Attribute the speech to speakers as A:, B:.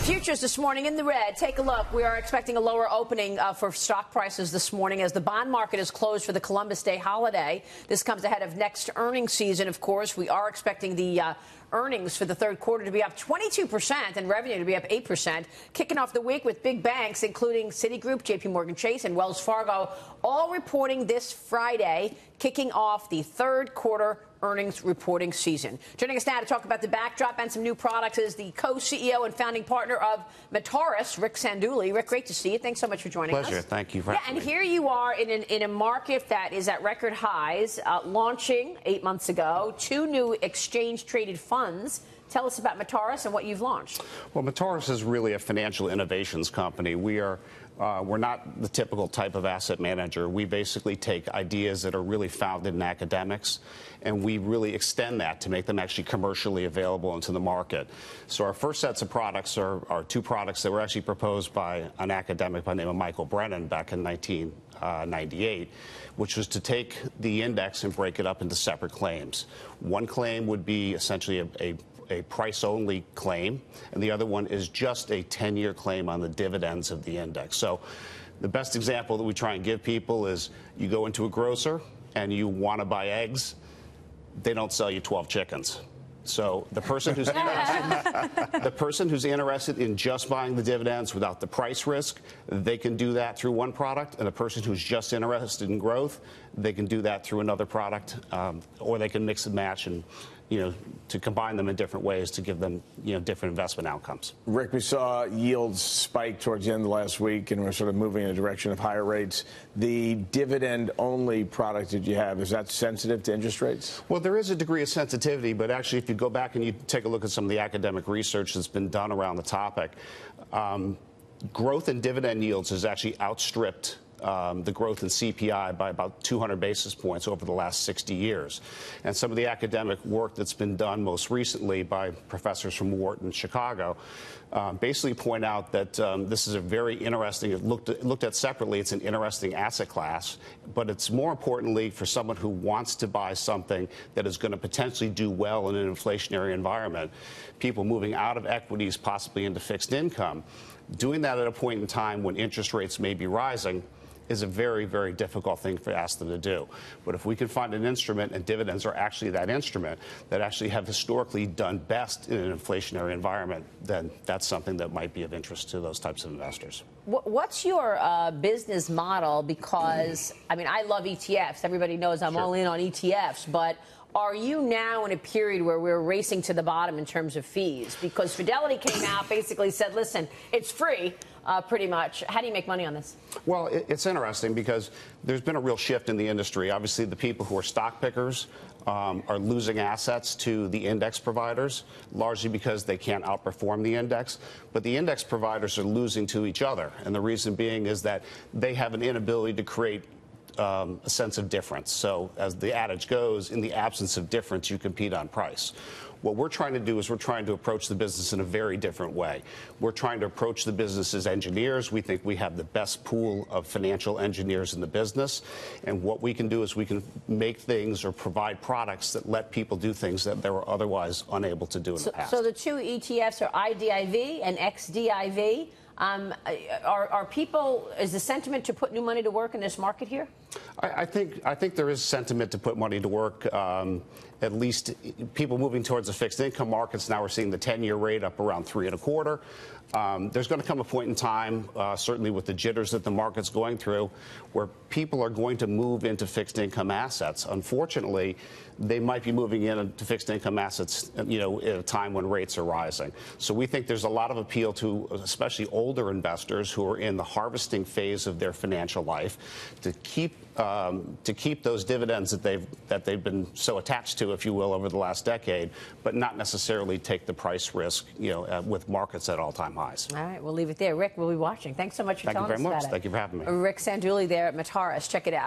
A: Futures this morning in the red. Take a look. We are expecting a lower opening for stock prices this morning as the bond market is closed for the Columbus Day holiday. This comes ahead of next earnings season, of course. We are expecting the earnings for the third quarter to be up 22% and revenue to be up 8%. Kicking off the week with big banks, including Citigroup, JP Morgan Chase, and Wells Fargo, all reporting this Friday, kicking off the third quarter earnings reporting season. Joining us now to talk about the backdrop and some new products is the co-CEO and founding partner of Metaurus, Rick Sandulli. Rick, great to see you. Thanks so much for joining us.
B: Pleasure. Thank you for having me.
A: And here you are in a market that is at record highs, launching 8 months ago, 2 new exchange-traded funds. Tell us about Metaurus and what you've launched.
B: Well, Metaurus is really a financial innovations company. We're not the typical type of asset manager. We basically take ideas that are really founded in academics, and we really extend that to make them actually commercially available into the market. So our first sets of products are 2 products that were actually proposed by an academic by the name of Michael Brennan back in 1998, which was to take the index and break it up into separate claims. One claim would be essentially a price-only claim, and the other one is just a 10-year claim on the dividends of the index. So the best example that we try and give people is you go into a grocer and you want to buy eggs. They don't sell you 12 chickens. So the person who's interested in just buying the dividends without the price risk, they can do that through one product. And the person who's just interested in growth, they can do that through another product, or they can mix and match and, to combine them in different ways to give them, different investment outcomes.
C: Rick, we saw yields spike towards the end of last week, and we're sort of moving in a direction of higher rates. The dividend-only product that you have, is that sensitive to interest rates?
B: Well, there is a degree of sensitivity, but actually, if you go back and you take a look at some of the academic research that's been done around the topic, growth in dividend yields has actually outstripped the growth in CPI by about 200 basis points over the last 60 years. And some of the academic work that's been done most recently by professors from Wharton, Chicago, basically point out that this is a very interesting, looked at separately, it's an interesting asset class, but it's more importantly for someone who wants to buy something that is going to potentially do well in an inflationary environment, people moving out of equities possibly into fixed income. Doing that at a point in time when interest rates may be rising is a very, very difficult thing to ask them to do. But if we can find an instrument, and dividends are actually that instrument, that actually have historically done best in an inflationary environment, then that's something that might be of interest to those types of investors.
A: What's your business model? Because, I love ETFs. Everybody knows I'm all in on ETFs, but are you now in a period where we're racing to the bottom in terms of fees? Because Fidelity came out, basically said, listen, it's free, pretty much. How do you make money on this?
B: Well, it's interesting because there's been a real shift in the industry. Obviously, the people who are stock pickers are losing assets to the index providers, largely because they can't outperform the index. But the index providers are losing to each other. And the reason being is that they have an inability to create a sense of difference. So as the adage goes, in the absence of difference, you compete on price. What we're trying to do is we're trying to approach the business in a very different way. We're trying to approach the business as engineers. We think we have the best pool of financial engineers in the business. And what we can do is we can make things or provide products that let people do things that they were otherwise unable to do in the past.
A: So the 2 ETFs are IDIV and XDIV. Is the sentiment to put new money to work in this market here?
B: I think there is sentiment to put money to work. At least people moving towards the fixed income markets. Now we're seeing the 10-year rate up around 3.25. There's going to come a point in time, certainly with the jitters that the market's going through, where people are going to move into fixed income assets. Unfortunately, they might be moving into fixed income assets, at a time when rates are rising. So we think there's a lot of appeal to especially older investors who are in the harvesting phase of their financial life to keep those dividends that they've been so attached to, if you will, over the last decade, but not necessarily take the price risk, with markets at all-time highs.
A: All right, we'll leave it there. Rick, we'll be watching. Thanks so much for telling us about it.
B: Thank you very much. Thank you for having me.
A: Rick Sandulli there at Metaurus. Check it out.